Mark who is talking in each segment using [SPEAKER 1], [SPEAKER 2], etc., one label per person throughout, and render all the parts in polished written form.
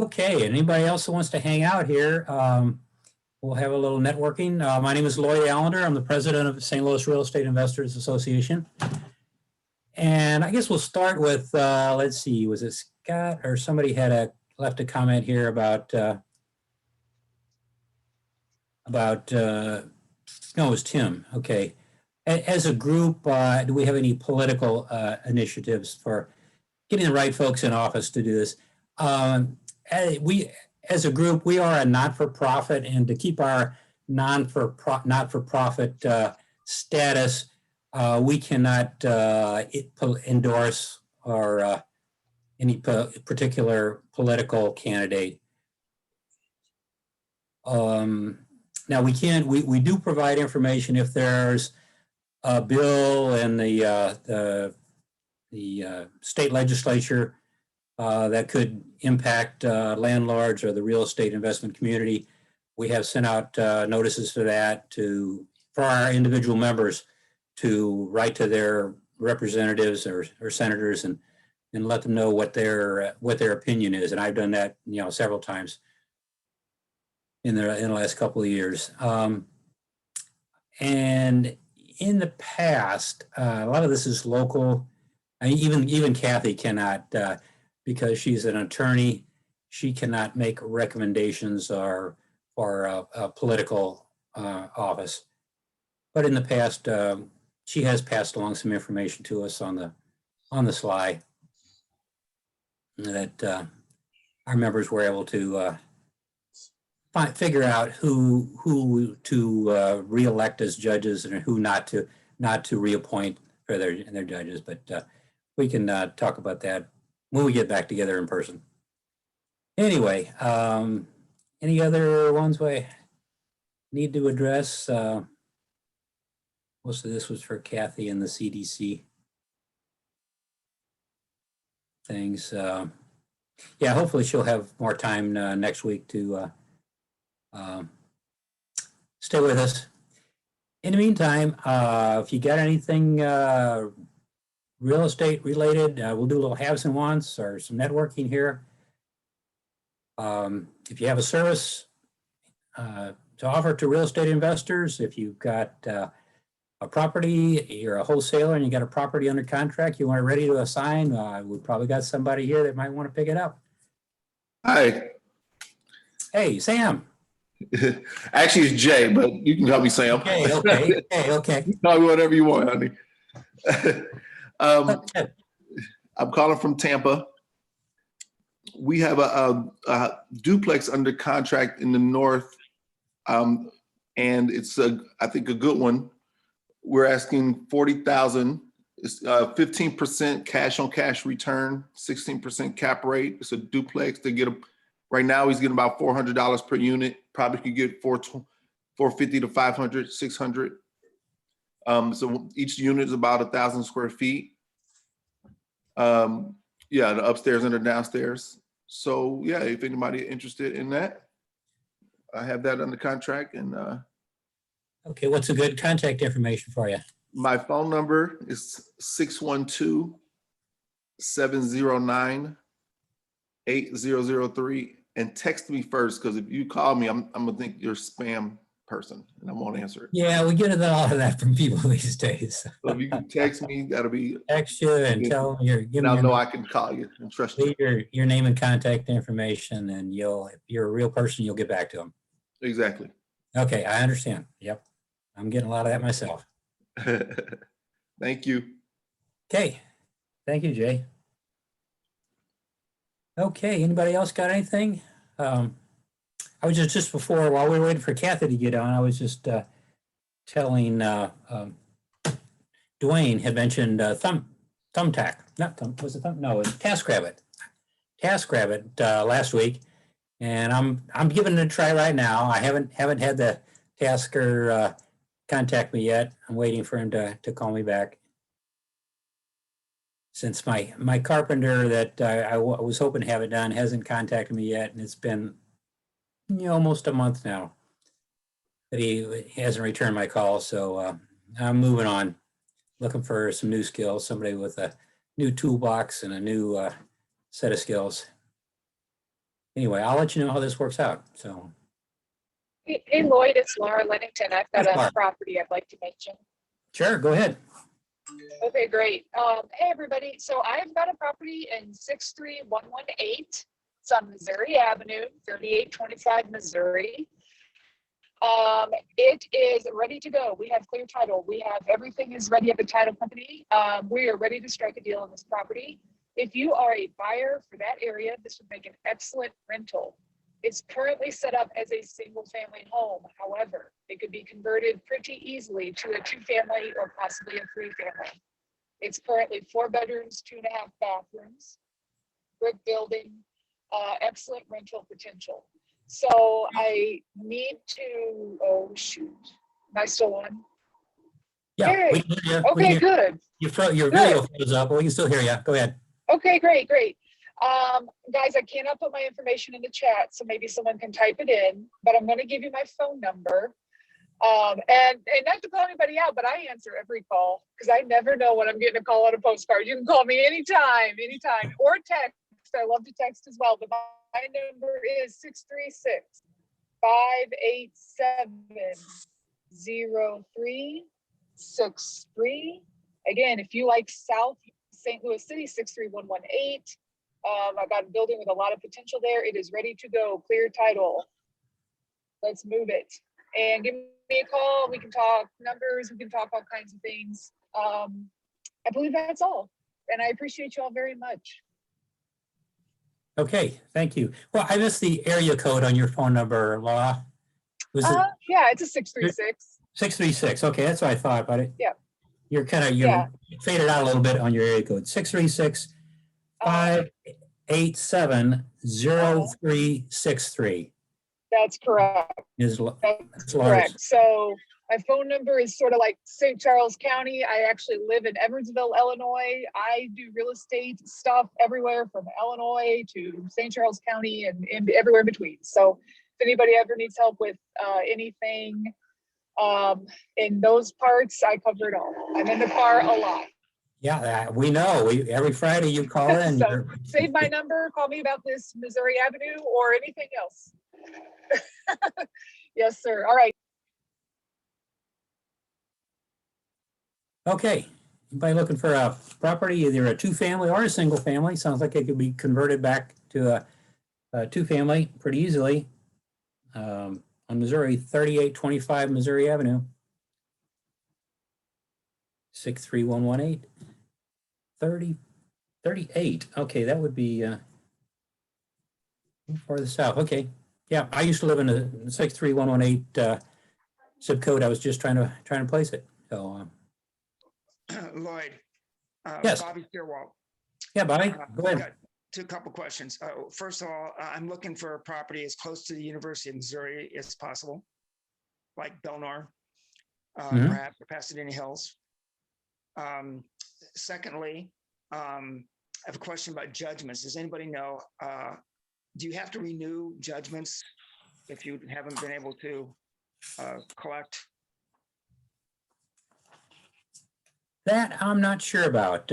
[SPEAKER 1] Okay, anybody else who wants to hang out here, we'll have a little networking. My name is Lloyd Allender. I'm the president of the St. Louis Real Estate Investors Association. And I guess we'll start with, let's see, was it Scott or somebody had left a comment here about no, it was Tim. Okay. As a group, do we have any political initiatives for getting the right folks in office to do this? As a group, we are a not-for-profit, and to keep our not-for-profit status, we cannot endorse or any particular political candidate. Now we do provide information if there's a bill in the state legislature that could impact landlords or the real estate investment community. We have sent out notices for that for our individual members to write to their representatives or senators and let them know what their opinion is. And I've done that, several times in the last couple of years. And in the past, a lot of this is local. I mean, even Kathy cannot, because she's an attorney, she cannot make recommendations for a political office. But in the past, she has passed along some information to us on the sly that our members were able to figure out who to reelect as judges and who not to reappoint for their judges. But we can talk about that when we get back together in person. Anyway, any other ones we need to address? Most of this was for Kathy and the CDC things. Yeah, hopefully she'll have more time next week to stay with us. In the meantime, if you got anything real estate related, we'll do a little haves and wants or some networking here. If you have a service to offer to real estate investors, if you've got a property, you're a wholesaler and you got a property under contract, you want it ready to assign, we've probably got somebody here that might want to pick it up.
[SPEAKER 2] Hi.
[SPEAKER 1] Hey, Sam.
[SPEAKER 2] Actually, it's Jay, but you can call me Sam.
[SPEAKER 1] Okay.
[SPEAKER 2] You call me whatever you want, honey. I'm calling from Tampa. We have a duplex under contract in the north, and it's I think a good one. We're asking $40,000. It's 15% cash on cash return, 16% cap rate. It's a duplex. They get right now he's getting about $400 per unit. Probably could get $450 to $500, $600. So each unit is about 1,000 square feet. Yeah, the upstairs and the downstairs. So yeah, if anybody interested in that, I have that under contract. And
[SPEAKER 1] okay, what's a good contact information for you?
[SPEAKER 2] my phone number is 612-709-8003, and text me first, because if you call me, I'm gonna think you're a spam person and I won't answer it.
[SPEAKER 1] Yeah, we get a lot of that from people these days.
[SPEAKER 2] So if you can text me, that'll be
[SPEAKER 1] text you and tell them
[SPEAKER 2] I'll know I can call you and trust you.
[SPEAKER 1] Your name and contact information, and if you're a real person, you'll get back to them.
[SPEAKER 2] Exactly.
[SPEAKER 1] Okay, I understand. Yep, I'm getting a lot of that myself.
[SPEAKER 2] Thank you.
[SPEAKER 1] Okay, thank you, Jay. Okay, anybody else got anything? I was just before, while we were waiting for Kathy to get on, I was just telling Dwayne had mentioned Thumbtack. Not Thumb, was it Thumb? No, it's TaskRabbit. TaskRabbit last week, and I'm giving it a try right now. I haven't had the tasker contact me yet. I'm waiting for him to call me back. Since my carpenter that I was hoping to have it done hasn't contacted me yet, and it's been almost a month now that he hasn't returned my call. So I'm moving on, looking for some new skills, somebody with a new toolbox and a new set of skills. anyway, I'll let you know how this works out. So,
[SPEAKER 3] Hey Lloyd, it's Laura Lennington. I've got
[SPEAKER 1] Yes,
[SPEAKER 3] a
[SPEAKER 1] Laura.
[SPEAKER 3] property I'd like to mention.
[SPEAKER 1] sure, go ahead.
[SPEAKER 3] Okay, great. Hey everybody. So I've got a property in 63118. It's on Missouri Avenue, 3825 Missouri. It is ready to go. We have clear title. We have everything is ready at the title company. We are ready to strike a deal on this property. If you are a buyer for that area, this would make an excellent rental. It's currently set up as a single family home. However, it could be converted pretty easily to a 2-family or possibly a 3-family. It's currently 4 bedrooms, 2.5 bathrooms, brick building, excellent rental potential. So I need to, oh shoot, am I still on?
[SPEAKER 1] Yeah,
[SPEAKER 3] Hey,
[SPEAKER 1] we can hear you.
[SPEAKER 3] okay, good.
[SPEAKER 1] Your video froze up, but we can still hear you. Go ahead.
[SPEAKER 3] Okay, great, great. Guys, I cannot put my information in the chat, so maybe someone can type it in, but I'm gonna give you my phone number. And not to call anybody out, but I answer every call because I never know when I'm getting a call on a postcard. You can call me anytime, or text. I love to text as well, but my number is 636-587-0363. Again, if you like South St. Louis City, 63118. I got a building with a lot of potential there. It is ready to go, clear title. Let's move it. And give me a call. We can talk numbers. We can talk all kinds of things. I believe that's all. And I appreciate you all very much.
[SPEAKER 1] Okay, thank you. Well, I missed the area code on your phone number, Laura. Was it
[SPEAKER 3] Yeah, it's a 636.
[SPEAKER 1] 636? Okay, that's what I thought, but it.
[SPEAKER 3] Yeah.
[SPEAKER 1] You're
[SPEAKER 3] Yeah.
[SPEAKER 1] faded out a little bit on your area code. 636-587-0363.
[SPEAKER 3] That's correct.
[SPEAKER 1] Is
[SPEAKER 3] That's
[SPEAKER 1] Laura's.
[SPEAKER 3] correct. So my phone number is sort of like St. Charles County. I actually live in Evansville, Illinois. I do real estate stuff everywhere from Illinois to St. Charles County and everywhere in between. So if anybody ever needs help with anything in those parts, I cover it all. I'm in the car a lot.
[SPEAKER 1] Yeah, we know. Every Friday you call in.
[SPEAKER 3] So save my number, call me about this Missouri Avenue or anything else. Yes, sir. All right.
[SPEAKER 1] Okay. Anybody looking for a property, either a 2-family or a single family? Sounds like it could be converted back to a 2-family pretty easily. On Missouri, 3825 Missouri Avenue. 63118. 38. Okay, that would be farther south. Okay. Yeah, I used to live in a 63118 zip code. I was just trying to place it. So
[SPEAKER 4] Lloyd.
[SPEAKER 1] Yes.
[SPEAKER 4] Bobby Steerwald.
[SPEAKER 1] yeah, Bobby, go ahead.
[SPEAKER 4] Got a couple questions. First of all, I'm looking for a property as close to the University of Missouri as possible, like Belnor, perhaps, or Pasadena Hills. Secondly, I have a question about judgments. Does anybody know, do you have to renew judgments if you haven't been able to collect?
[SPEAKER 1] That I'm not sure about.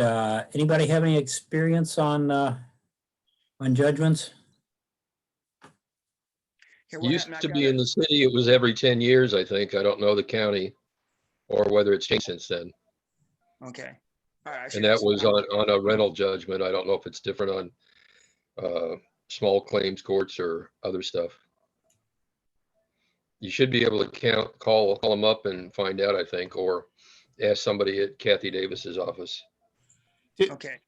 [SPEAKER 1] Anybody have any experience on judgments?
[SPEAKER 4] Here, what
[SPEAKER 5] Used
[SPEAKER 4] happened? I
[SPEAKER 5] to
[SPEAKER 4] got
[SPEAKER 5] be
[SPEAKER 4] a-
[SPEAKER 5] in the city, it was every 10 years, I think. I don't know the county or whether it's changed since then.
[SPEAKER 4] Okay. All right.
[SPEAKER 5] And that was on a rental judgment. I don't know if it's different on small claims courts or other stuff. You should be able to call them up and find out, I think, or ask somebody at Kathy Davis's office.
[SPEAKER 4] Okay.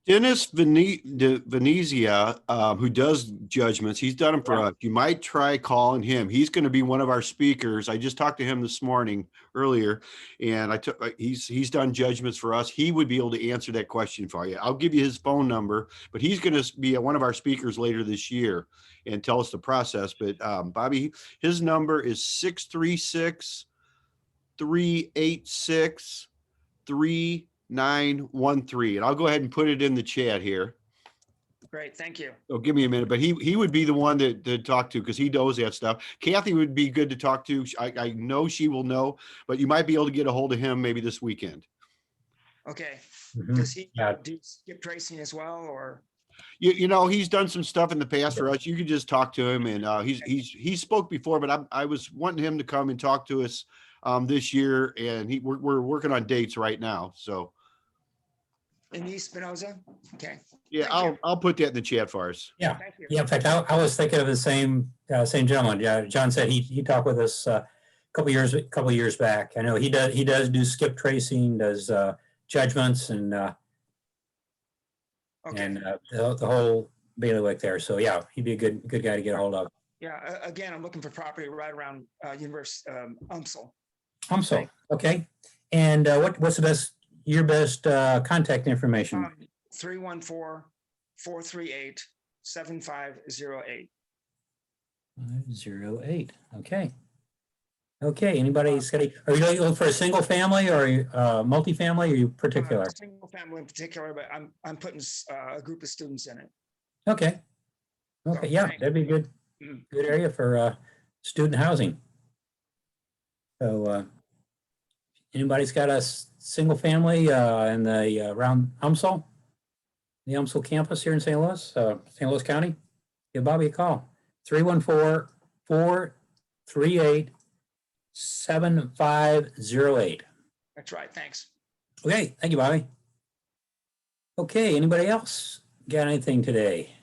[SPEAKER 6] Dennis Venezia, who does judgments, he's done them for us. You might try calling him. He's going to be one of our speakers. I just talked to him this morning earlier, and he's done judgments for us. He would be able to answer that question for you. I'll give you his phone number, but he's going to be one of our speakers later this year and tell us the process. But Bobby, his number is 636-386-3913, and I'll go ahead and put it in the chat here.
[SPEAKER 4] Great. Thank you.
[SPEAKER 6] Oh, give me a minute, but he would be the one to talk to because he knows that stuff. Kathy would be good to talk to. I know she will know, but you might be able to get a hold of him maybe this weekend.
[SPEAKER 4] Okay.
[SPEAKER 1] Mhm.
[SPEAKER 4] Does he
[SPEAKER 1] Yeah.
[SPEAKER 4] do skip tracing as well, or?
[SPEAKER 6] You know, he's done some stuff in the past for us. You could just talk to him, and he spoke before, but I was wanting him to come and talk to us this year, and we're working on dates right now. So
[SPEAKER 4] Denise Spinoza? Okay.
[SPEAKER 6] yeah,
[SPEAKER 4] Thank you.
[SPEAKER 6] I'll put that in the chat for us.
[SPEAKER 1] Yeah.
[SPEAKER 4] Thank you.
[SPEAKER 1] Yeah, in fact, I was thinking of the same gentleman. Yeah, John said he talked with us a couple years back. I know he does do skip tracing, does judgments and
[SPEAKER 4] Okay.
[SPEAKER 1] the whole bailiwick there. So yeah, he'd be a good guy to get a hold of.
[SPEAKER 4] Yeah, again, I'm looking for property right around University UMSL.
[SPEAKER 1] So okay. And what's your best contact information?
[SPEAKER 4] 314-438-7508.
[SPEAKER 1] 508. Okay. Okay. Anybody's got are you looking for a single family or multifamily? Are you particular?
[SPEAKER 4] Single family in particular, but I'm putting a group of students in it.
[SPEAKER 1] Okay. Okay. Yeah, that'd be good. Good area for student housing. So anybody's got a single family in the around UMSL, the UMSL campus here in St. Louis County? Give Bobby a call. 314-438-7508.
[SPEAKER 4] That's right. Thanks.
[SPEAKER 1] Okay, thank you, Bobby. Okay, anybody else got anything today?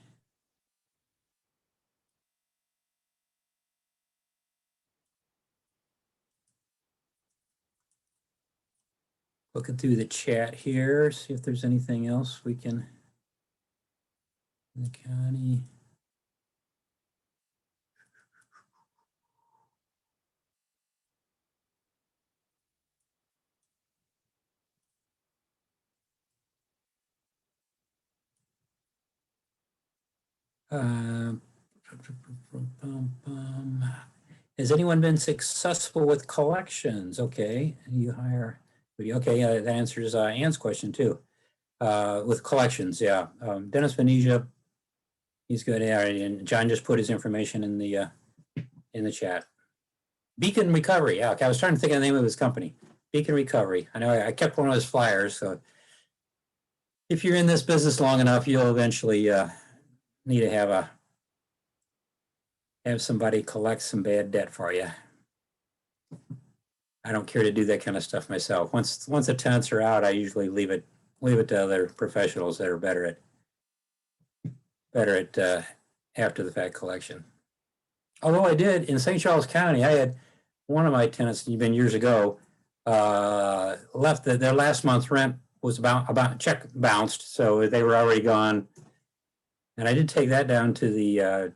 [SPEAKER 1] Looking through the chat here, see if there's anything else we can. The county. Has anyone been successful with collections? Okay, you hire. Okay, that answers Ann's question too. With collections, yeah. Dennis Venesia, he's good. Yeah, and John just put his information in the chat. Beacon Recovery. Yeah, okay, I was trying to think of the name of his company. Beacon Recovery. I know I kept one of his flyers. So if you're in this business long enough, you'll eventually need to have somebody collect some bad debt for you. I don't care to do that kind of stuff myself. Once the tenants are out, I usually leave it to other professionals that are better at after the fact collection. Although I did in St. Charles County, I had one of my tenants, even years ago, left their last month's rent was about check bounced, so they were already gone. And I did take that down to the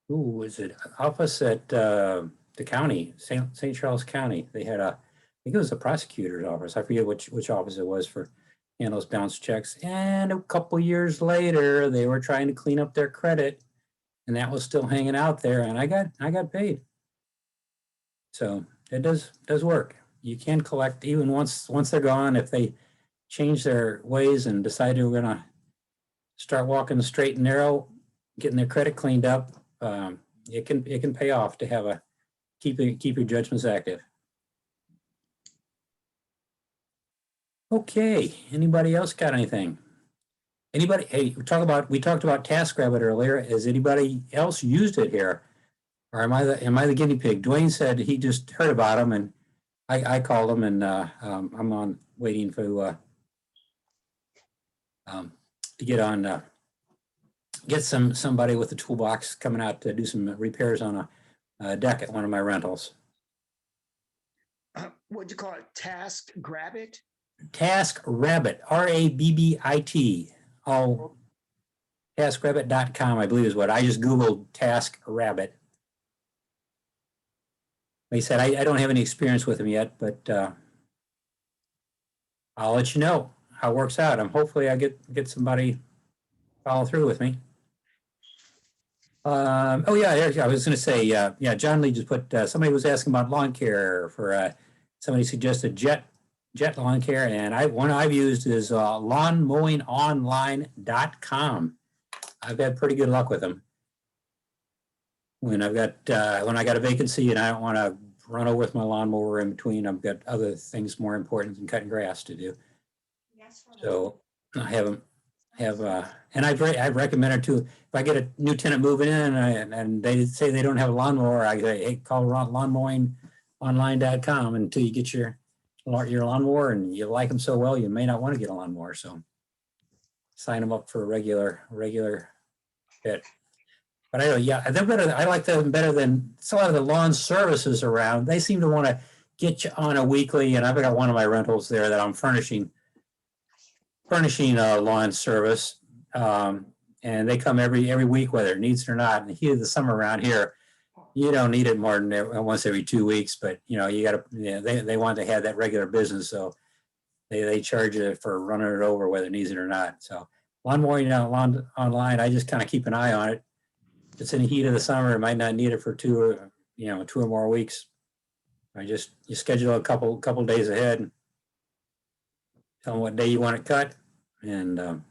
[SPEAKER 1] who was it? Office at the county, St. Charles County. They had I think it was the prosecutor's office. I forget which office it was for those bounce checks. And a couple years later, they were trying to clean up their credit, and that was still hanging out there. And I got paid. So it does work. You can collect even once they're gone. If they change their ways and decide they're going to start walking straight and narrow, getting their credit cleaned up, it can pay off to have keep your judgments active. Okay, anybody else got anything? Anybody? Hey, we talked about TaskRabbit earlier. Has anybody else used it here, or am I the guinea pig? Dwayne said he just heard about them, and I called him, and I'm on waiting for to get on. Get somebody with a toolbox coming out to do some repairs on a deck at one of my rentals.
[SPEAKER 4] What'd you call it? TaskRabbit?
[SPEAKER 1] TaskRabbit, RABBIT. All TaskRabbit.com, I believe is what I just Googled TaskRabbit. Like I said, I don't have any experience with them yet, but I'll let you know how it works out. Hopefully I get somebody follow through with me. Oh yeah, I was going to say, yeah, John Lee just put, somebody was asking about lawn care for, somebody suggested Jet Lawn Care, and one I've used is lawnmowingonline.com. I've had pretty good luck with them. When I got a vacancy and I don't want to run over with my lawnmower in between, I've got other things more important than cutting grass to do. So I have them have, and I've recommended too, if I get a new tenant moving in and they say they don't have a lawnmower, I say, hey, call lawnmowingonline.com until you get your lawnmower, and you like them so well, you may not want to get a lawnmower. So sign them up for a regular bit. But I know, yeah, they're better. I like them better than a lot of the lawn services around. They seem to want to get you on a weekly, and I've got one of my rentals there that I'm furnishing a lawn service. And they come every week, whether it needs it or not. In the heat of the summer around here, you don't need it more than once every 2 weeks, but you know, you got to, they want to have that regular business. So they charge you for running it over, whether it needs it or not. So lawn mowing online, I just kind of keep an eye on it. If it's in the heat of the summer, it might not need it for 2 or more weeks. You schedule a couple days ahead and tell them what day you want it cut. And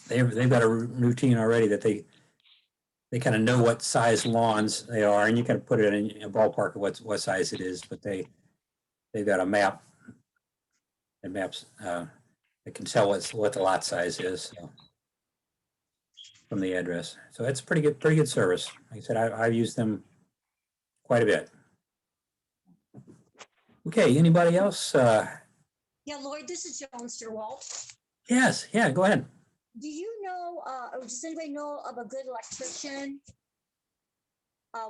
[SPEAKER 1] they've got a routine already that they kind of know what size lawns they are, and you can put it in a ballpark of what size it is, but they've got a map that maps, it can tell what the lot size is, so, from the address. So it's pretty good service. Like I said, I've used them quite a bit. Okay, anybody else?
[SPEAKER 7] Yeah, Lloyd, this is Joan Sturwalt.
[SPEAKER 1] Yes, yeah, go ahead.
[SPEAKER 7] Do you know, or does anybody know of a good electrician?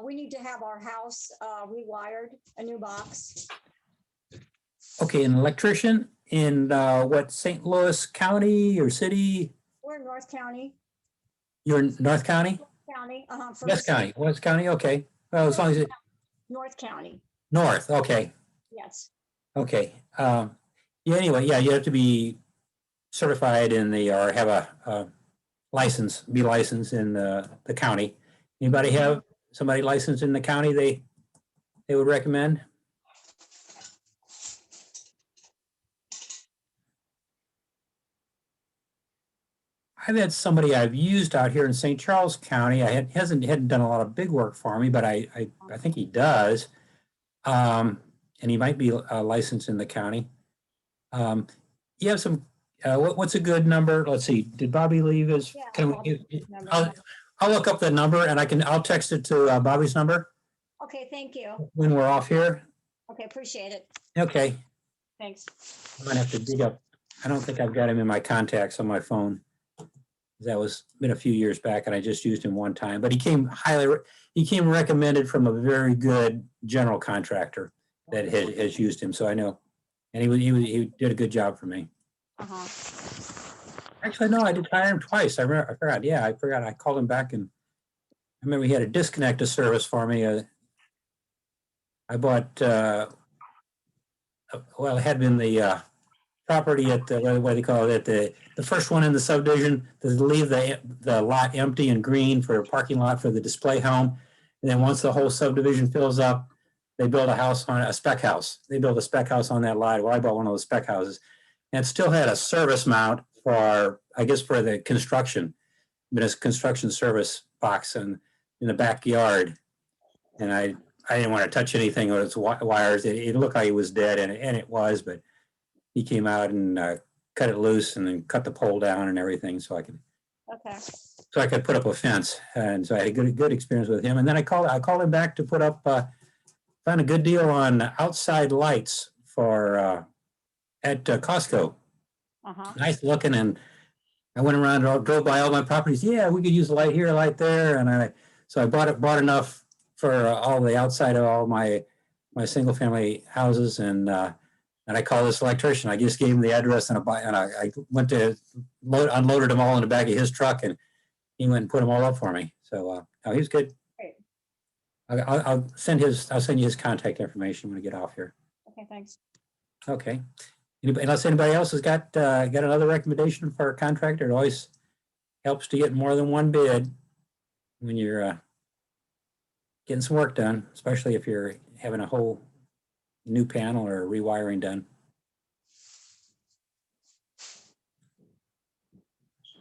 [SPEAKER 7] We need to have our house rewired, a new box.
[SPEAKER 1] Okay, an electrician in what, St. Louis County or city?
[SPEAKER 7] We're in North County.
[SPEAKER 1] You're in North County? West County, West County, okay. Well, as long as it's
[SPEAKER 7] North County,
[SPEAKER 1] north, okay,
[SPEAKER 7] yes.
[SPEAKER 1] okay. Yeah, anyway, yeah, you have to be certified in or have a license, be licensed in the county. Anybody have somebody licensed in the county they would recommend? I've had somebody I've used out here in St. Charles County. Hadn't done a lot of big work for me, but I think he does. And he might be licensed in the county. You have some, what's a good number? Let's see, did Bobby leave his?
[SPEAKER 7] Yeah,
[SPEAKER 1] I'll look up the number and I'll text it to Bobby's number
[SPEAKER 7] okay, thank you.
[SPEAKER 1] when we're off here.
[SPEAKER 7] Okay, appreciate it.
[SPEAKER 1] Okay,
[SPEAKER 7] Thanks.
[SPEAKER 1] I might have to dig up. I don't think I've got him in my contacts on my phone. That was been a few years back and I just used him one time, but he came recommended from a very good general contractor that has used him. So I know, and he did a good job for me.
[SPEAKER 7] Uh-huh.
[SPEAKER 1] Actually, no, I did hire him twice. I forgot. Yeah, I forgot. I called him back and I remember he had a disconnected service for me. I bought, well, it had been the property at the, what do they call it, the first one in the subdivision to leave the lot empty and green for a parking lot for the display home. And then once the whole subdivision fills up, they build a spec house. They build a spec house on that lot. Well, I bought one of those spec houses and it still had a service mount for, I guess, for the construction, but it's construction service box in the backyard. And I didn't want to touch anything with its wires. It looked like it was dead, and it was, but he came out and cut it loose and then cut the pole down and everything so I could put up a fence. And so I had a good experience with him. And then I called him back to put up, found a good deal on outside lights for at Costco.
[SPEAKER 7] Uh-huh.
[SPEAKER 1] Nice looking. And I went around and drove by all my properties. Yeah, we could use a light here, a light there. And so I bought enough for all the outside of all my single family houses. And I called this electrician. I just gave him the address and I went to unloaded them all in the back of his truck, and he went and put them all up for me. So no, he was good.
[SPEAKER 7] Great.
[SPEAKER 1] I'll send you his contact information when we get off here.
[SPEAKER 7] Okay, thanks.
[SPEAKER 1] Okay. Unless anybody else has got another recommendation for a contractor, it always helps to get more than one bid when you're getting some work done, especially if you're having a whole new panel or rewiring done.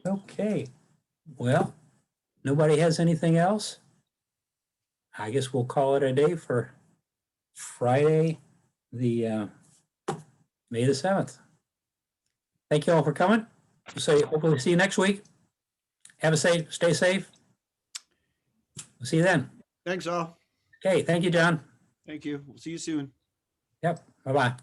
[SPEAKER 1] Okay, well, nobody has anything else? I guess we'll call it a day for Friday, the May the 7th. Thank you all for coming. say, hopefully see you next week. Stay safe. We'll see you then.
[SPEAKER 6] Thanks all.
[SPEAKER 1] Okay, thank you, John.
[SPEAKER 6] Thank you. We'll see you soon.
[SPEAKER 1] Yep, bye-bye.